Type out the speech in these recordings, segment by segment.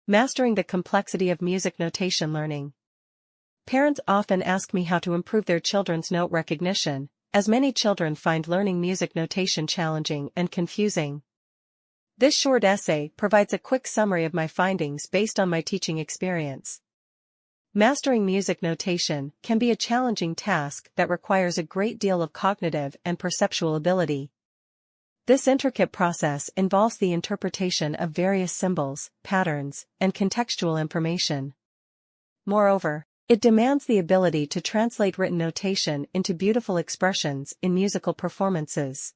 Mastering the complexity of music notation learning. Parents often ask me how to improve their children's note recognition, as many children find learning music notation challenging and confusing. This short essay provides a quick summary of my findings based on my teaching experience. Mastering music notation can be a challenging task that requires a great deal of cognitive and perceptual ability. This intricate process involves the interpretation of various symbols, patterns, and contextual information. Moreover, it demands the ability to translate written notation into beautiful expressions in musical performances.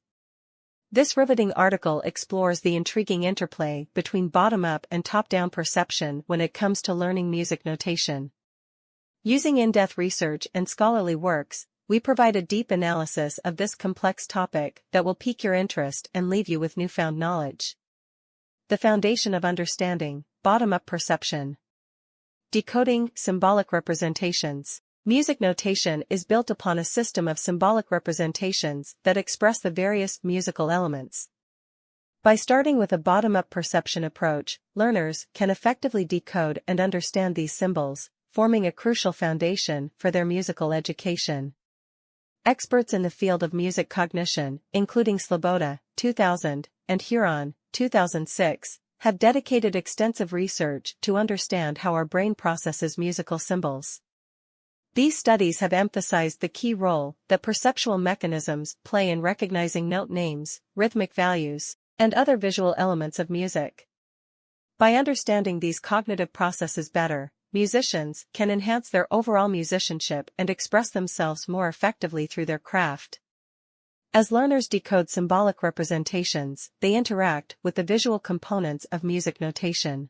This riveting article explores the intriguing interplay between bottom-up and top-down perception when it comes to learning music notation. Using in-depth research and scholarly works, we provide a deep analysis of this complex topic that will pique your interest and leave you with newfound knowledge. The foundation of understanding, bottom-up perception. Decoding symbolic representations. Music notation is built upon a system of symbolic representations that express the various musical elements. By starting with a bottom-up perception approach, learners can effectively decode and understand these symbols, forming a crucial foundation for their musical education. Experts in the field of music cognition, including Schlaug, 2000, and Huron, 2006, have dedicated extensive research to understand how our brain processes musical symbols. These studies have emphasized the key role that perceptual mechanisms play in recognizing note names, rhythmic values, and other visual elements of music. By understanding these cognitive processes better, musicians can enhance their overall musicianship and express themselves more effectively through their craft. As learners decode symbolic representations, they interact with the visual components of music notation.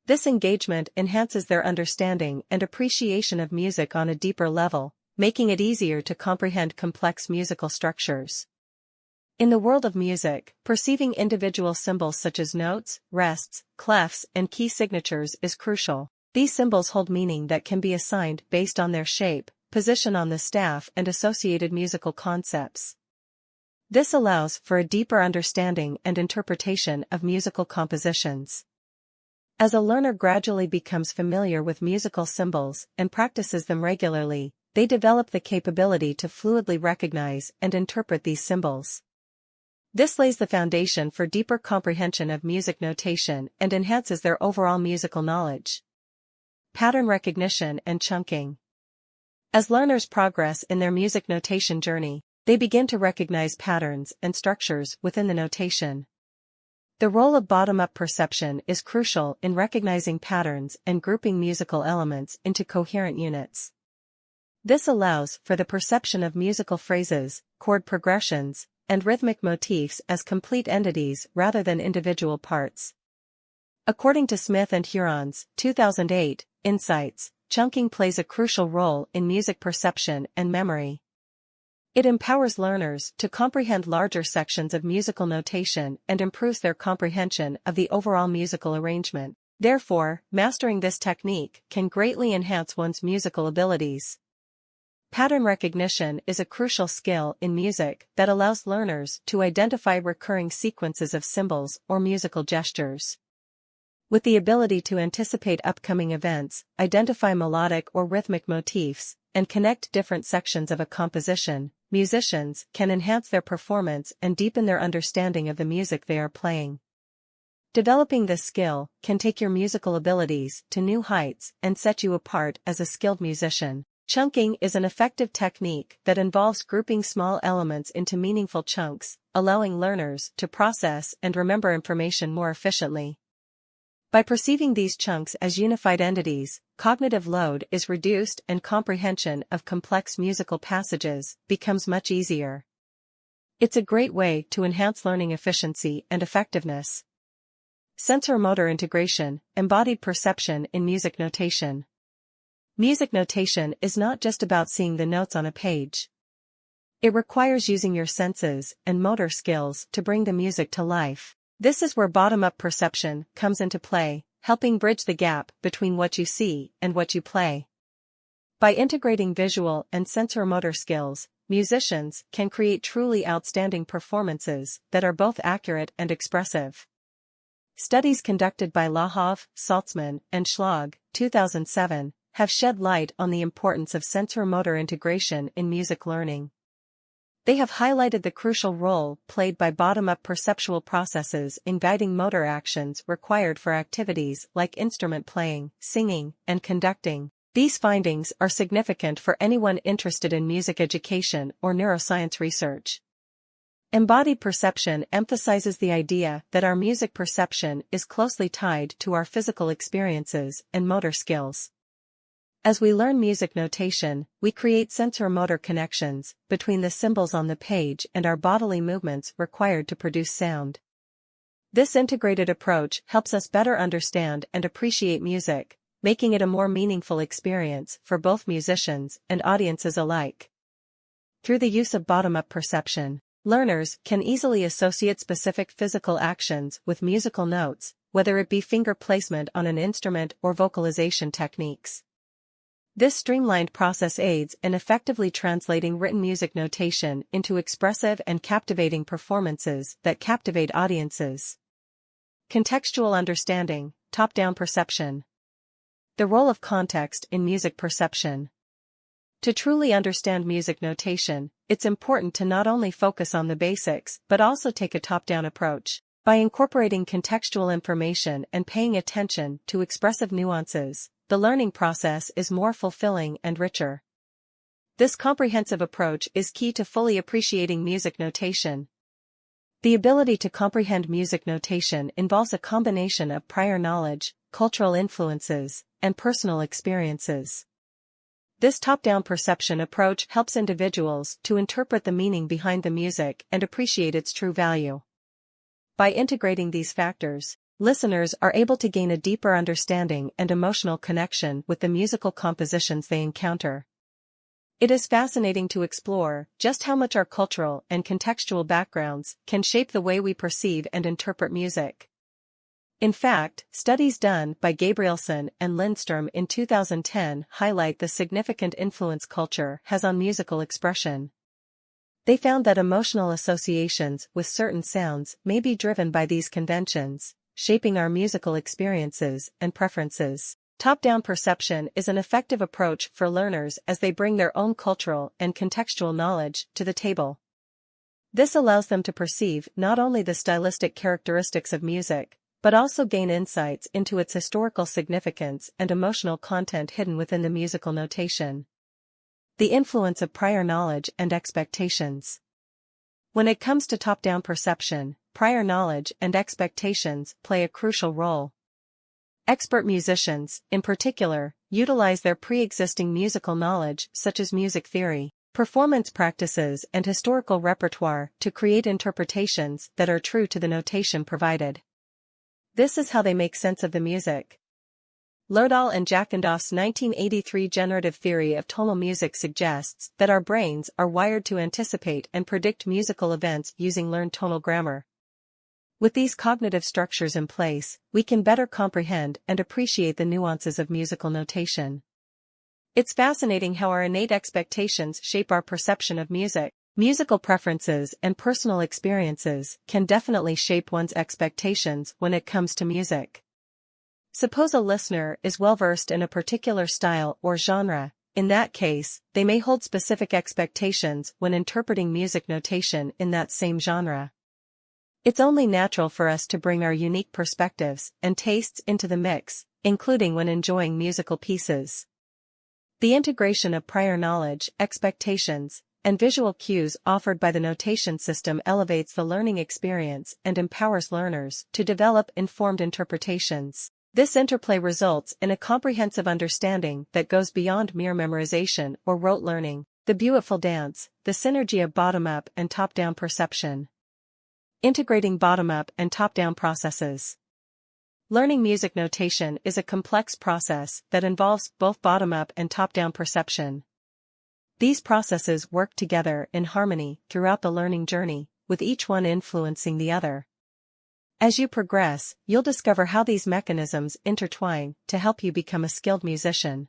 This engagement enhances their understanding and appreciation of music on a deeper level, making it easier to comprehend complex musical structures. In the world of music, perceiving individual symbols such as notes, rests, clefs, and key signatures is crucial. These symbols hold meaning that can be assigned based on their shape, position on the staff, and associated musical concepts. This allows for a deeper understanding and interpretation of musical compositions. As a learner gradually becomes familiar with musical symbols and practices them regularly, they develop the capability to fluidly recognize and interpret these symbols. This lays the foundation for deeper comprehension of music notation and enhances their overall musical knowledge. Pattern recognition and chunking. As learners progress in their music notation journey, they begin to recognize patterns and structures within the notation. The role of bottom-up perception is crucial in recognizing patterns and grouping musical elements into coherent units. This allows for the perception of musical phrases, chord progressions, and rhythmic motifs as complete entities rather than individual parts. According to Smith and Huron's 2008 Insights, chunking plays a crucial role in music perception and memory. It empowers learners to comprehend larger sections of musical notation and improves their comprehension of the overall musical arrangement. Therefore, mastering this technique can greatly enhance one's musical abilities. Pattern recognition is a crucial skill in music that allows learners to identify recurring sequences of symbols or musical gestures. With the ability to anticipate upcoming events, identify melodic or rhythmic motifs, and connect different sections of a composition, musicians can enhance their performance and deepen their understanding of the music they are playing. Developing this skill can take your musical abilities to new heights and set you apart as a skilled musician. Chunking is an effective technique that involves grouping small elements into meaningful chunks, allowing learners to process and remember information more efficiently. By perceiving these chunks as unified entities, cognitive load is reduced and comprehension of complex musical passages becomes much easier. It's a great way to enhance learning efficiency and effectiveness. Sensor-motor integration, embodied perception in music notation. Music notation is not just about seeing the notes on a page. It requires using your senses and motor skills to bring the music to life. This is where bottom-up perception comes into play, helping bridge the gap between what you see and what you play. By integrating visual and sensor-motor skills, musicians can create truly outstanding performances that are both accurate and expressive. Studies conducted by Lahav, Saltzman, and Schlaug, 2007, have shed light on the importance of sensory-motor integration in music learning. They have highlighted the crucial role played by bottom-up perceptual processes in guiding motor actions required for activities like instrument playing, singing, and conducting. These findings are significant for anyone interested in music education or neuroscience research. Embodied perception emphasizes the idea that our music perception is closely tied to our physical experiences and motor skills. As we learn music notation, we create sensor-motor connections between the symbols on the page and our bodily movements required to produce sound. This integrated approach helps us better understand and appreciate music, making it a more meaningful experience for both musicians and audiences alike. Through the use of bottom-up perception, learners can easily associate specific physical actions with musical notes, whether it be finger placement on an instrument or vocalization techniques. This streamlined process aids in effectively translating written music notation into expressive and captivating performances that captivate audiences. Contextual understanding, top-down perception. The role of context in music perception. To truly understand music notation, it's important to not only focus on the basics but also take a top-down approach. By incorporating contextual information and paying attention to expressive nuances, the learning process is more fulfilling and richer. This comprehensive approach is key to fully appreciating music notation. The ability to comprehend music notation involves a combination of prior knowledge, cultural influences, and personal experiences. This top-down perception approach helps individuals to interpret the meaning behind the music and appreciate its true value. By integrating these factors, listeners are able to gain a deeper understanding and emotional connection with the musical compositions they encounter. It is fascinating to explore just how much our cultural and contextual backgrounds can shape the way we perceive and interpret music. In fact, studies done by Gabrielson and Lindstrom in 2010 highlight the significant influence culture has on musical expression. They found that emotional associations with certain sounds may be driven by these conventions, shaping our musical experiences and preferences. Top-down perception is an effective approach for learners as they bring their own cultural and contextual knowledge to the table. This allows them to perceive not only the stylistic characteristics of music, but also gain insights into its historical significance and emotional content hidden within the musical notation. The influence of prior knowledge and expectations. When it comes to top-down perception, prior knowledge and expectations play a crucial role. Expert musicians, in particular, utilize their pre-existing musical knowledge such as music theory, performance practices and historical repertoire to create interpretations that are true to the notation provided. This is how they make sense of the music. Lerdahl and Jackendoff's 1983 generative theory of tonal music suggests that our brains are wired to anticipate and predict musical events using learned tonal grammar. With these cognitive structures in place, we can better comprehend and appreciate the nuances of musical notation. It's fascinating how our innate expectations shape our perception of music. Musical preferences and personal experiences can definitely shape one's expectations when it comes to music. Suppose a listener is well-versed in a particular style or genre. In that case, they may hold specific expectations when interpreting music notation in that same genre. It's only natural for us to bring our unique perspectives and tastes into the mix, including when enjoying musical pieces. The integration of prior knowledge, expectations, and visual cues offered by the notation system elevates the learning experience and empowers learners to develop informed interpretations. This interplay results in a comprehensive understanding that goes beyond mere memorization or rote learning. The beautiful dance, the synergy of bottom-up and top-down perception. Integrating bottom-up and top-down processes. Learning music notation is a complex process that involves both bottom-up and top-down perception. These processes work together in harmony throughout the learning journey, with each one influencing the other. As you progress, you'll discover how these mechanisms intertwine to help you become a skilled musician.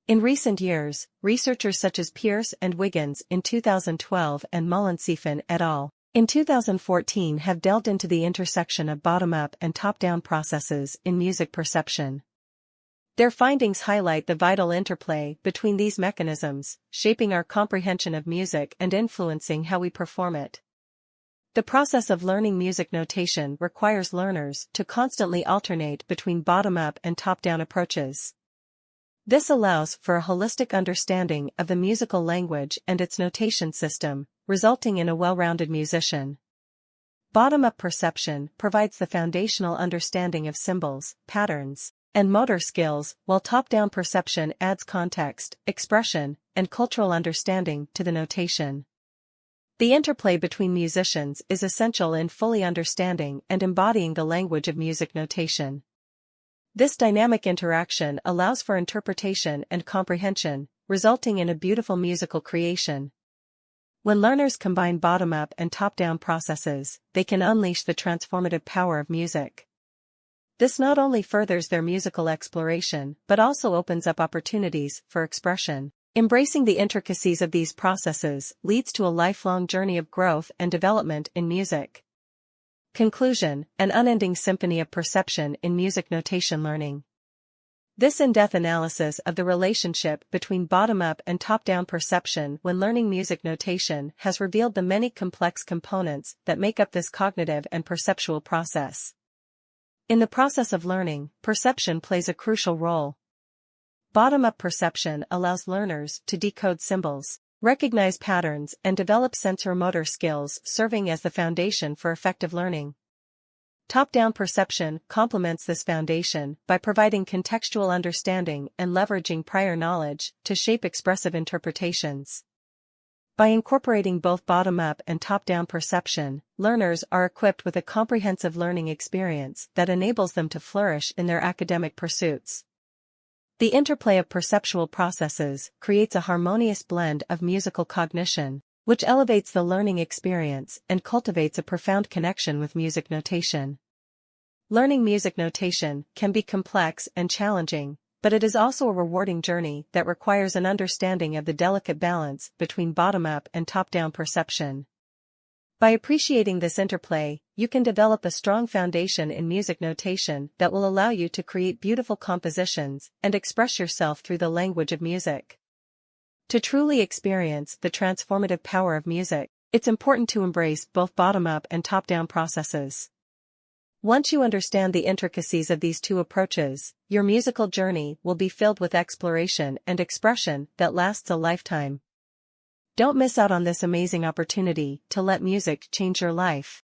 In recent years, researchers such as Pierce and Wiggins in 2012 and Müllensiefen et al. in 2014 have delved into the intersection of bottom-up and top-down processes in music perception. Their findings highlight the vital interplay between these mechanisms, shaping our comprehension of music and influencing how we perform it. The process of learning music notation requires learners to constantly alternate between bottom-up and top-down approaches. This allows for a holistic understanding of the musical language and its notation system, resulting in a well-rounded musician. Bottom-up perception provides the foundational understanding of symbols, patterns, and motor skills, while top-down perception adds context, expression, and cultural understanding to the notation. The interplay between musicians is essential in fully understanding and embodying the language of music notation. This dynamic interaction allows for interpretation and comprehension, resulting in a beautiful musical creation. When learners combine bottom-up and top-down processes, they can unleash the transformative power of music. This not only furthers their musical exploration but also opens up opportunities for expression. Embracing the intricacies of these processes leads to a lifelong journey of growth and development in music. Conclusion: an unending symphony of perception in music notation learning. This in-depth analysis of the relationship between bottom-up and top-down perception when learning music notation has revealed the many complex components that make up this cognitive and perceptual process. In the process of learning, perception plays a crucial role. Bottom-up perception allows learners to decode symbols, recognize patterns, and develop sensor-motor skills, serving as the foundation for effective learning. Top-down perception complements this foundation by providing contextual understanding and leveraging prior knowledge to shape expressive interpretations. By incorporating both bottom-up and top-down perception, learners are equipped with a comprehensive learning experience that enables them to flourish in their academic pursuits. The interplay of perceptual processes creates a harmonious blend of musical cognition, which elevates the learning experience and cultivates a profound connection with music notation. Learning music notation can be complex and challenging, but it is also a rewarding journey that requires an understanding of the delicate balance between bottom-up and top-down perception. By appreciating this interplay, you can develop a strong foundation in music notation that will allow you to create beautiful compositions and express yourself through the language of music. To truly experience the transformative power of music, it's important to embrace both bottom-up and top-down processes. Once you understand the intricacies of these two approaches, your musical journey will be filled with exploration and expression that lasts a lifetime. Don't miss out on this amazing opportunity to let music change your life.